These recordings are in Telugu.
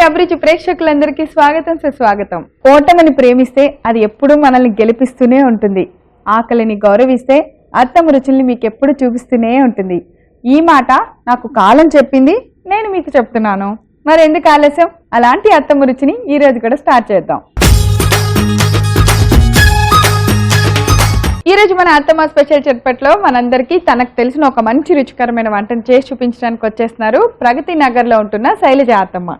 అభిరుచి ప్రేక్షకులందరికీ స్వాగతం సుస్వాగతం. ఓటమిని ప్రేమిస్తే అది ఎప్పుడూ మనల్ని గెలిపిస్తూనే ఉంటుంది. ఆకలిని గౌరవిస్తే అత్తమ్మ రుచుల్ని మీకు ఎప్పుడు చూపిస్తూనే ఉంటుంది. ఈ మాట నాకు కాలం చెప్పింది, నేను మీకు చెప్తున్నాను. మరి ఎందుకు ఆలస్యం? అలాంటి అత్తమ్మ రుచిని ఈ రోజు కూడా స్టార్ట్ చేద్దాం. ఈ రోజు మన అత్తమ్మ స్పెషల్ చట్పట్లో మనందరికీ తనకు తెలిసిన ఒక మంచి రుచికరమైన వంటను చేసి చూపించడానికి వచ్చేస్తున్నారు ప్రగతి నగర్ లో ఉంటున్న శైలజ అత్తమ్మ.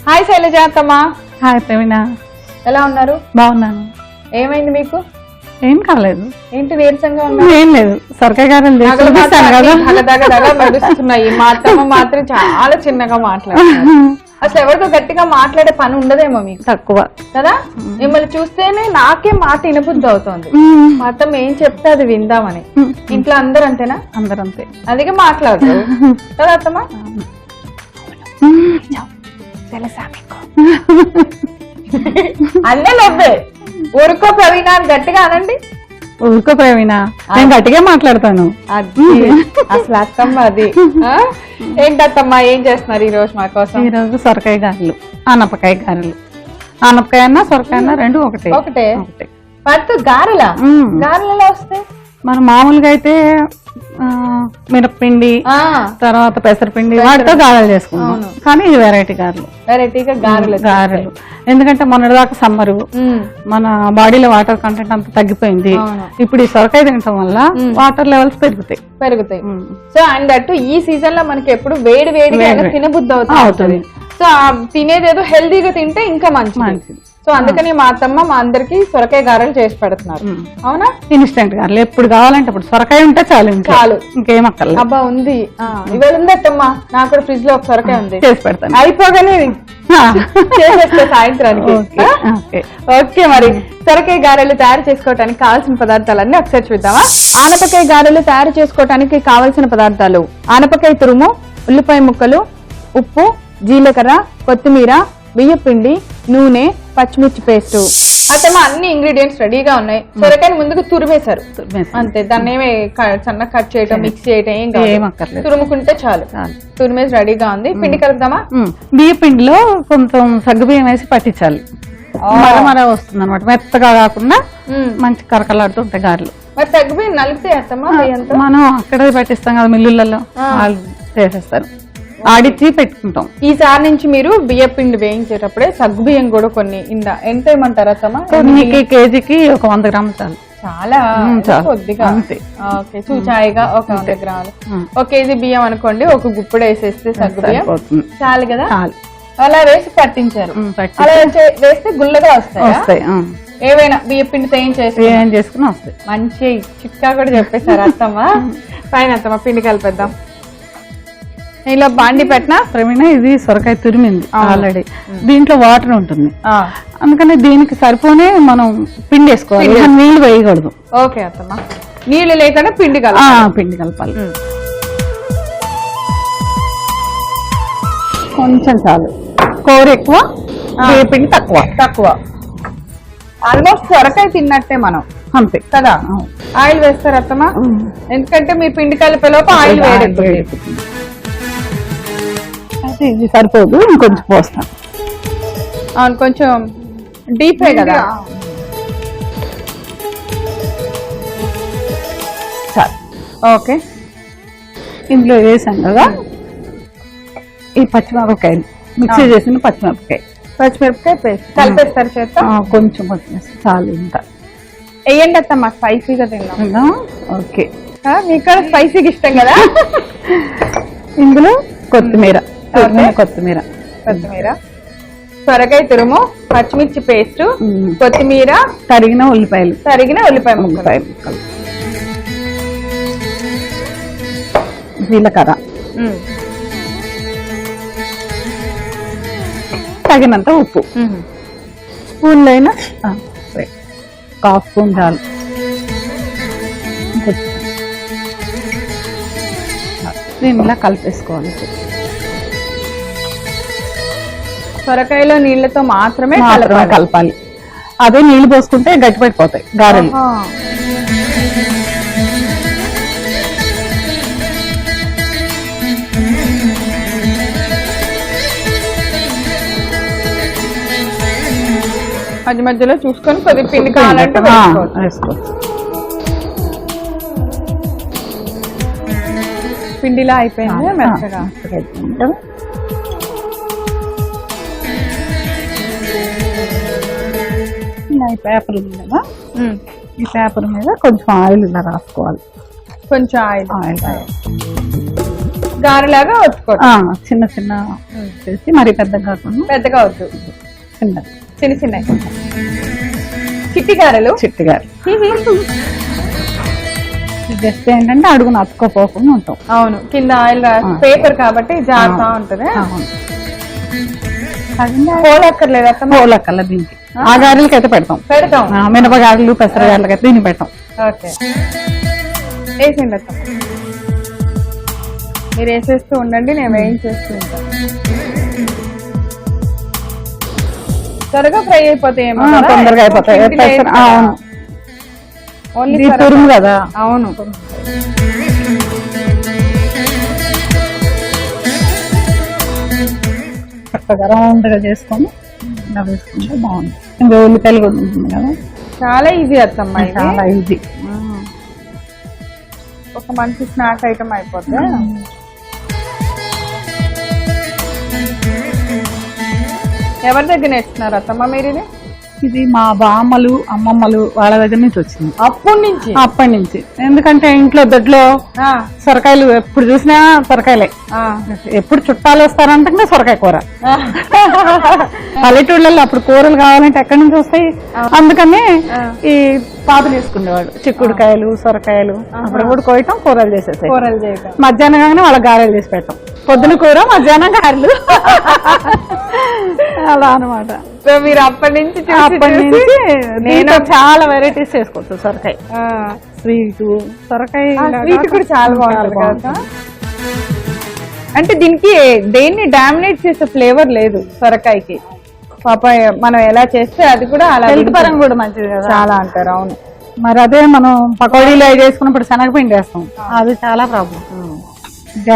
హాయ్ శైలజ అత్తమ్మ. హాయ్ ప్రవీణ, ఎలా ఉన్నారు? బాగున్నాను. ఏమైంది మీకు? ఏం కాలేదు. ఏంటి నీరసంగా ఉన్నా? ఏం లేదు, సొరకాయ గారెలు నడుస్తున్నాయి. మా అత్తమ్మ మాత్రం చాలా చిన్నగా మాట్లాడుతున్నారు. అసలు ఎవరితో గట్టిగా మాట్లాడే పని ఉండదేమో మీకు? తక్కువ కదా. మిమ్మల్ని చూస్తేనే నాకే మాట వినబుద్ధి అవుతుంది. మా అత్తమ్మ ఏం చెప్తే అది విందామని. ఇంట్లో అందరు అంతేనా? అందరు అంతే. అదిగా మాట్లాడు కదా అత్తమ్మ. తెలుసా మీకు? అన్నీ నవ్వే. ఊరుకో ప్రవీణ అని గట్టిగా అనండి. ఊరుకో ప్రవీణ, నేను గట్టిగా మాట్లాడతాను. అది అసలు అత్తమ్మ అది. ఏంటత్తమ్మ ఏం చేస్తున్నారు ఈ రోజు మా కోసం? ఈ రోజు సొరకాయ గారెలు, ఆనపకాయ గారెలు. ఆనపకాయ అన్నా సొరకాయ అన్నా రెండు ఒకటే. ఒకటే పట్టు గారెలా? గారెలు ఎలా వస్తాయి? మనం మామూలుగా అయితే మిరప్పిండి తర్వాత పెసరపిండి వాటితో గారెలు చేసుకుంటాం, కానీ ఇది వెరైటీ గారెలు. వెరైటీగా గారెలు ఎందుకంటే మొన్నటిదాకా సమ్మరు, మన బాడీలో వాటర్ కంటెంట్ అంతా తగ్గిపోయింది. ఇప్పుడు ఈ సొరకాయ తినటం వల్ల వాటర్ లెవెల్స్ పెరుగుతాయి. సో అండ్ అటు ఈ సీజన్ లో మనకి ఎప్పుడు వేడి వేడిగా తినబుద్ధి అవుతుంది. సో తినేదేదో హెల్దీగా తింటే ఇంకా మంచిది. సో అందుకని మా అత్తమ్మ మా అందరికి సొరకాయ గారెలు చేసి పెడుతున్నారు. అవునా? ఇన్స్టెంట్ గారెలు ఎప్పుడు కావాలంటే అప్పుడు సొరకాయ ఉంటే చాలు, ఇంకేం అక్కర్లేదు. అబ్బా ఉంది, ఇవాళ ఉంది అత్తమ్మ. నాకు కూడా ఫ్రిడ్జ్ లో ఒక సొరకాయ ఉంది, చేసి పెడతాను. అయిపోగానే చేసేస్తే సాయంత్రానికి. ఓకే, మరి సొరకాయ గారెలు తయారు చేసుకోవడానికి కావాల్సిన పదార్థాలన్నీ ఒకసారి చూద్దామా? ఆనపకాయ గారెలు తయారు చేసుకోవడానికి కావలసిన పదార్థాలు: ఆనపకాయ తురుము, ఉల్లిపాయ ముక్కలు, ఉప్పు, జీలకర్ర, కొత్తిమీర, బియ్యపిండి, నూనె, పచ్చిమిర్చి పేస్ట్. అత్తమ్మ అన్ని ఇంగ్రీడియంట్స్ రెడీగా ఉన్నాయి. సొరకాయని ముందుకు తురిమేశారు అంతే. దాన్ని ఏమి సన్నగా కట్ చేయటం, మిక్స్ చేయటం ఏం కాదు, తురుముకుంటే చాలు. తురిమేసి రెడీగా ఉంది. పిండి కలుపుదామా? బియ్య పిండిలో కొంచెం సగ్గుబియ్యం వేసి పట్టించాలి. మర వస్తుంది అనమాట, మెత్తగా కాకుండా మంచి కరకలాడుతూ ఉంటాయి గారెలు. మరి సగ్గుబియ్యం నలిపితే అత్తమ్మ మనం అక్కడే పట్టిస్తాం కదా మిల్లులలో, వాళ్ళు చేసేస్తారు, ఆడిచ్చి పెట్టుకుంటాం. ఈసారి నుంచి మీరు బియ్య పిండి వేయించేటప్పుడే సగ్గు బియ్యం కూడా కొన్ని ఎంత ఏమంటారా అత్తమ్మ? కేజీకి ఒక 100 గ్రాములు చాలు. చాలా కొద్దిగా అంతే. ఓకే, చూచాయిగా ఒక 100 గ్రాములు. 1 కేజీ బియ్యం అనుకోండి, ఒక గుప్పుడు వేసేస్తే సగ్గు బియ్యం చాలు కదా. అలా వేసి పట్టించారు. అలా వేస్తే గుల్లగా వస్తాయి. ఏవైనా బియ్య పిండితో ఏం చేసుకుని వస్తాయి. మంచి చిట్కా కూడా చెప్పేశారు అత్తమ్మ. పైన అత్తమ్మ పిండి కలిపేద్దాం. ఇలా బాండి పెట్టినా ప్రవీణ, ఇది సొరకాయ తురిమింది ఆల్రెడీ, దీంట్లో వాటర్ ఉంటుంది, అందుకని దీనికి సరిపోనే మనం పిండి వేసుకోవాలి, నీళ్లు వేయకూడదు. ఓకే అత్తమ్మ, నీళ్లు లేకుండా పిండి కలపాలి. కొంచెం చాలు, కూర ఎక్కువ, పిండి తక్కువ. ఆల్మోస్ట్ సొరకాయ తిన్నట్టే మనం అంతే కదా. ఆయిల్ వేస్తారు అత్తమ్మ, ఎందుకంటే మీ పిండి కలిపే లోపు ఆయిల్ వేడెక్కుతుంది. ఇది సరిపోదు, ఇంకొంచెం పోస్తాం. అవును, కొంచెం డీప్ ఫ్రై కదా. ఓకే, ఇందులో వేసాం కదా ఈ పచ్చిమిరపకాయలు, మిక్సీ చేసిన పచ్చిమిరపకాయ పేస్ట్ కలిపేస్తారు చేత. కొంచెం చాలు, ఇంకా వేయండి అత్తమ్మ, స్పైసీగా తిన్నాం. ఓకే, మీకు స్పైసీగా ఇష్టం కదా. ఇందులో కొత్తిమీర, సొరకాయ తురుము, పచ్చిమిర్చి పేస్ట్, కొత్తిమీర, తరిగిన ఉల్లిపాయ ముక్కలు, జీలకర్ర, తగినంత ఉప్పు, స్పూన్లో అయినా 1/2 స్పూన్ చాలు. దీన్ని ఇలా కలిపేసుకోవాలి. సొరకాయలో నీళ్లతో మాత్రమే కలపాలి. అదే నీళ్లు పోసుకుంటే గట్టి పడిపోతాయి గారెలు. మధ్య మధ్యలో చూసుకొని కొద్దిగా పిండి కావాలంటే వేసుకోవచ్చు. పిండిలా అయిపోయింది మెత్తగా. ఈ పేపర్ ఉంది కదా, ఈ పేపర్ మీద కొంచెం ఆయిల్ ఇలా రాసుకోవాలి. కొంచెం ఆయిల్ గారెలాగా వచ్చుకోవాలి. చిన్న చిన్న చేసి మరి పెద్దగా కాకుండా. పెద్దగా వద్దు, చిన్న చిన్న చిన్న చిట్టి గారెలు. చిట్టి గారెలు జస్ట్ ఏంటంటే అడుగున అతుక్కోపోకుండా ఉంటాం. అవును, కింద ఆయిల్ పేపర్ కాబట్టి జారుతా ఉంటది. పోలక్కర్లేదు అక్క, పోలక్కర్ల దీనికి. ఆ గారెలకి అయితే పెడతాం. మినప గారెలు, పెసర గారెలకి అయితే దీన్ని పెట్టాం. ఓకే, వేసేయండి అక్క. మీరు వేసేస్తూ ఉండండి, నేను వేయించేస్తూ ఉంటాను. త్వరగా ఫ్రై అయిపోతాయి, తొందరగా అయిపోతాయి. ఓన్లీ తురుము కదా. అవును, చక్కగా రౌండ్గా చేసుకొని ఇలా వేసుకుంటే బాగుంది. ఇంకా ఉల్లిపాయలు కూడా ఉంటుంది కదా. చాలా ఈజీ అత్తమ్మ, చాలా ఈజీ. ఒక మంచి స్నాక్ ఐటమ్ అయిపోతే. ఎవరి దగ్గర నేర్చుకున్నారు అత్తమ్మ మీరు ఇది? ఇది మా బామ్మలు, అమ్మమ్మలు వాళ్ళ దగ్గర నుంచి వచ్చింది. అప్పటి నుంచి. ఎందుకంటే ఇంట్లో దొడ్లో సొరకాయలు ఎప్పుడు చూసినా సొరకాయలే. ఎప్పుడు చుట్టాలు వస్తారంటే సొరకాయ కూర. పల్లెటూళ్ళలో అప్పుడు కూరలు కావాలంటే ఎక్కడి నుంచి వస్తాయి, అందుకని ఈ పాత తీసుకునేవాడు. చిక్కుడుకాయలు, సొరకాయలు అప్పుడు కూడా కోయటం, కూరలు చేసేసాయి. మధ్యాహ్నం కానీ వాళ్ళకి గారెలు చేసి పెట్టాం. పొద్దున కూర, మధ్యాహ్నం గారెలు, అలా అనమాట. మీరు అప్పటి నుంచి నేను చాలా వెరైటీస్ చేసుకోవచ్చు. సొరకాయ స్వీట్, సొరకాయ స్వీట్ కూడా చాలా బాగుంటుంది కదా. అంటే దీనికి దేన్ని డామినేట్ చేసే ఫ్లేవర్ లేదు సొరకాయకి. పాపాయ మనం ఎలా చేస్తే అది కూడా అలా హెల్త్ పరంగా కూడా మంచిది కదా చాలా అంటారు. అవును, మరి అదే మనం పకోడీలు అవి చేసుకున్నప్పుడు శనగపిండి వేస్తాం, అది చాలా ప్రాబ్లం.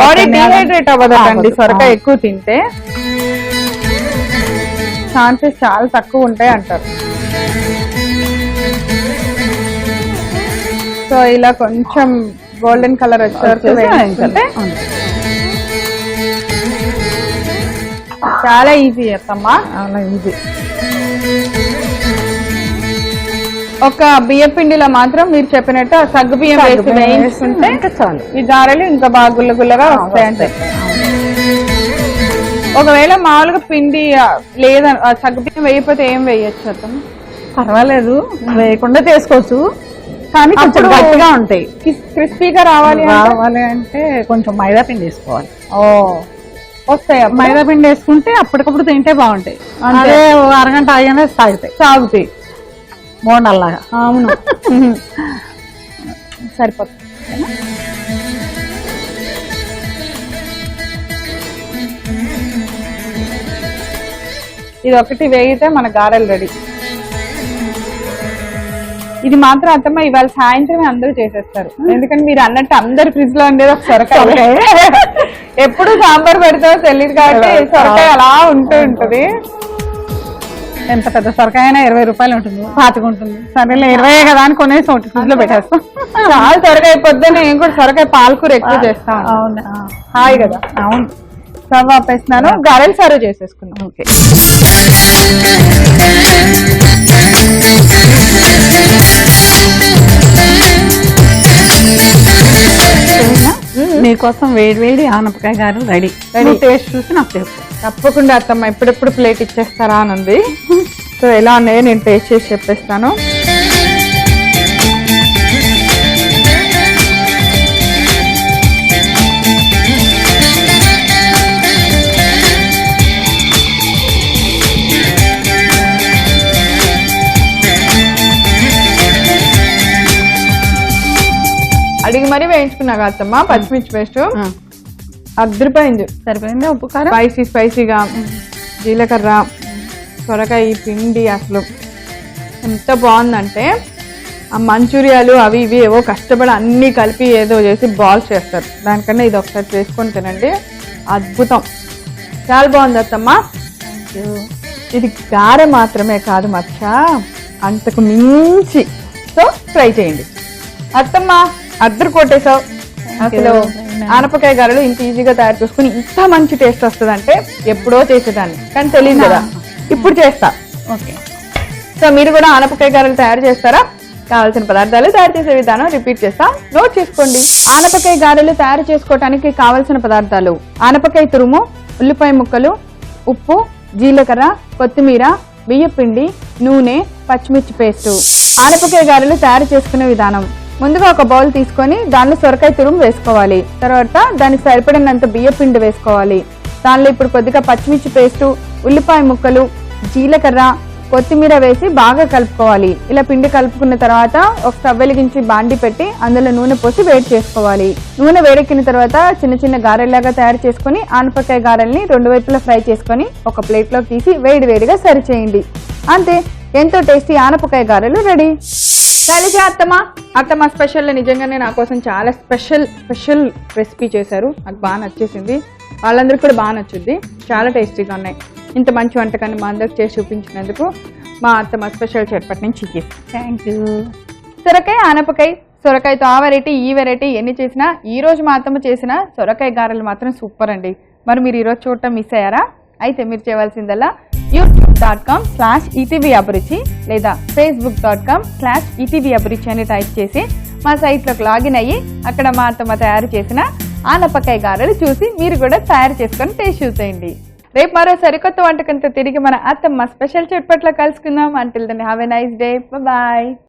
బాడీ డిహైడ్రేట్ అవ్వదండి సొరకాయ ఎక్కువ తింటే. ఛాన్సెస్ చాలా తక్కువ ఉంటాయి అంటారు. సో ఇలా కొంచెం గోల్డెన్ కలర్ వచ్చేసరికి వేయించుకుంటే చాలా ఈజీ అత్తమ్మా. చాలా ఈజీ. ఒక బియ్యం పిండిలో మాత్రం మీరు చెప్పినట్టు ఆ సగ్గు బియ్యం వేసి వేయించుకుంటే చాలు, ఈ గారెలు ఇంకా బాగా గుల్ల గుల్లగా వస్తాయంటే. ఒకవేళ మామూలుగా పిండి లేదా సగ్గు బియ్యం వేయకపోతే ఏం వేయచ్చు అత్తమ్మ? పర్వాలేదు, వేయకుండా చేసుకోవచ్చు, కానీ కొంచెం గట్టిగా ఉంటాయి. క్రిస్పీగా రావాలి అంటే కొంచెం మైదా పిండి వేసుకోవాలి. వస్తాయి. మైదా పిండి వేసుకుంటే అప్పటికప్పుడు తింటే బాగుంటాయి. అదే అరగంట ఆగానే సాగుతాయి బోండాల్లాగా. అవును, సరిపోతుంది. ఇది ఒకటి వేగితే మన గారెలు రెడీ. ఇది మాత్రం అత్తమ్మ ఇవాళ సాయంత్రమే అందరూ చేసేస్తారు. ఎందుకంటే మీరు అన్నట్టు అందరు ఫ్రిడ్జ్ లో ఉండేది ఒక సొరకాయ. ఎప్పుడు సాంబార్ పెడతారో తెలియదు కాబట్టి సొరకాయ అలా ఉంటూ ఉంటది. ఎంత పెద్ద సొరకాయ అయినా 20 రూపాయలు ఉంటుంది, పాతిగా ఉంటుంది. సరేలే 20 కదా అని కొనేసి ఒకటి ఫ్రిడ్జ్ లో పెట్టేస్తాం. చాలా సొరకాయ పొద్దున్న నేను కూడా సొరకాయ పాలకూర ఎక్కువ చేస్తాను. అవును, హాయ్ కదా. అవును, సర్వ్ ఆపేస్తున్నాను, గారెలు సర్వ్ చేసేసుకున్నాం. ఓకే. నీకోసం వేడి వేడి ఆనపకాయ గారెలు రెడీ. టేస్ట్ చూసి నాకు చెప్పు. తప్పకుండా అత్తమ్మ, ఎప్పుడెప్పుడు ప్లేట్ ఇచ్చేస్తారా అని ఉంది. సో ఎలా ఉన్నాయో నేను టేస్ట్ చేసి చెప్పేస్తాను. అడిగి మరీ వేయించుకున్నా అత్తమ్మ పచ్చిమిర్చి పేస్ట్. అద్దరిపోయింది. సరిపోయింది. ఉప్పు కారం స్పైసీగా, జీలకర్ర, సొరకాయ పిండి అసలు ఎంత బాగుందంటే, ఆ మంచూరియాలు అవి ఇవి ఏవో కష్టపడి అన్నీ కలిపి ఏదో చేసి బాల్స్ చేస్తారు. దానికన్నా ఇది ఒకసారి చేసుకొని తినండి, అద్భుతం. చాలా బాగుంది అత్తమ్మ. Thank you. ఇది గారె మాత్రమే కాదు మచ్చ, అంతకు మించి. సో ట్రై చేయండి. అత్తమ్మ అద్దరు కొట్టేసావు. అసలు ఆనపకాయ గారెలు ఇంత ఈజీగా తయారు చేసుకుని ఇంత మంచి టేస్ట్ వస్తుందంటే ఎప్పుడో చేసేదాన్ని, కానీ తెలియదు కదా, ఇప్పుడు చేస్తా. ఓకే. సో మీరు కూడా ఆనపకాయ గారెలు తయారు చేస్తారా? కావాల్సిన పదార్థాలు, తయారు చేసే విధానం రిపీట్ చేస్తా, నోట్ చేసుకోండి. ఆనపకాయ గారెలు తయారు చేసుకోవడానికి కావాల్సిన పదార్థాలు: ఆనపకాయ తురుము, ఉల్లిపాయ ముక్కలు, ఉప్పు, జీలకర్ర, కొత్తిమీర, బియ్యపిండి, నూనె, పచ్చిమిర్చి పేస్టు. ఆనపకాయ గారెలు తయారు చేసుకునే విధానం: ముందుగా ఒక బౌల్ తీసుకొని దానిలో సొరకాయ తురుము వేసుకోవాలి. తర్వాత దానికి సరిపడినంత బియ్యపిండి వేసుకోవాలి. దానిలో ఇప్పుడు కొద్దిగా పచ్చిమిర్చి పేస్టు, ఉల్లిపాయ ముక్కలు, జీలకర్ర, కొత్తిమీర వేసి బాగా కలుపుకోవాలి. ఇలా పిండి కలుపుకున్న తర్వాత ఒక స్టవ్ వెలిగించి బాండి పెట్టి అందులో నూనె పోసి వేడి చేసుకోవాలి. నూనె వేడెక్కిన తర్వాత చిన్న చిన్న గారెల్లాగా తయారు చేసుకుని ఆనపకాయ గారెల్ని 2 వైపులా ఫ్రై చేసుకొని ఒక ప్లేట్లోకి తీసి వేడివేడిగా సర్వ్ చేయండి. అంతే, ఎంతో టేస్టీ ఆనపకాయ గారెలు రెడీ. శైలజ అత్తమ్మ స్పెషల్ నిజంగానే నా కోసం చాలా స్పెషల్ రెసిపీ చేశారు. నాకు బాగా నచ్చేసింది, వాళ్ళందరికీ కూడా బాగా నచ్చుద్ది. చాలా టేస్టీగా ఉన్నాయి. ఇంత మంచి వంటకాన్ని మా అందరికి చేసి చూపించినందుకు మా అత్తమ్మ స్పెషల్ చేపటి నుంచి థ్యాంక్ యూ. సొరకాయ ఆనపకాయ, సొరకాయతో ఆ వెరైటీ ఈ వెరైటీ ఎన్ని చేసినా ఈ రోజు మా అత్తమ్మ చేసిన సొరకాయ గారెలు మాత్రం సూపర్ అండి. మరి మీరు ఈరోజు చూడటం మిస్ అయ్యారా? అయితే మీరు చేయవలసిందల్లా youtube.com/ETV అభిరుచి లేదా facebook.com/ETV అభిరుచి అని టైప్ చేసి మా సైట్లోకి లాగిన్ అయ్యి అక్కడ మా అత్తమ్మ తయారు చేసిన ఆనపకాయ గారెలు చూసి మీరు కూడా తయారు చేసుకొని టేస్ట్ చూసేయండి. రేపు మరో సరికొత్త వంటకంతో తిరిగి మన అత్తమ్మ స్పెషల్ చట్పట్లో కలుసుకుందాం. Until then have a nice day. Bye.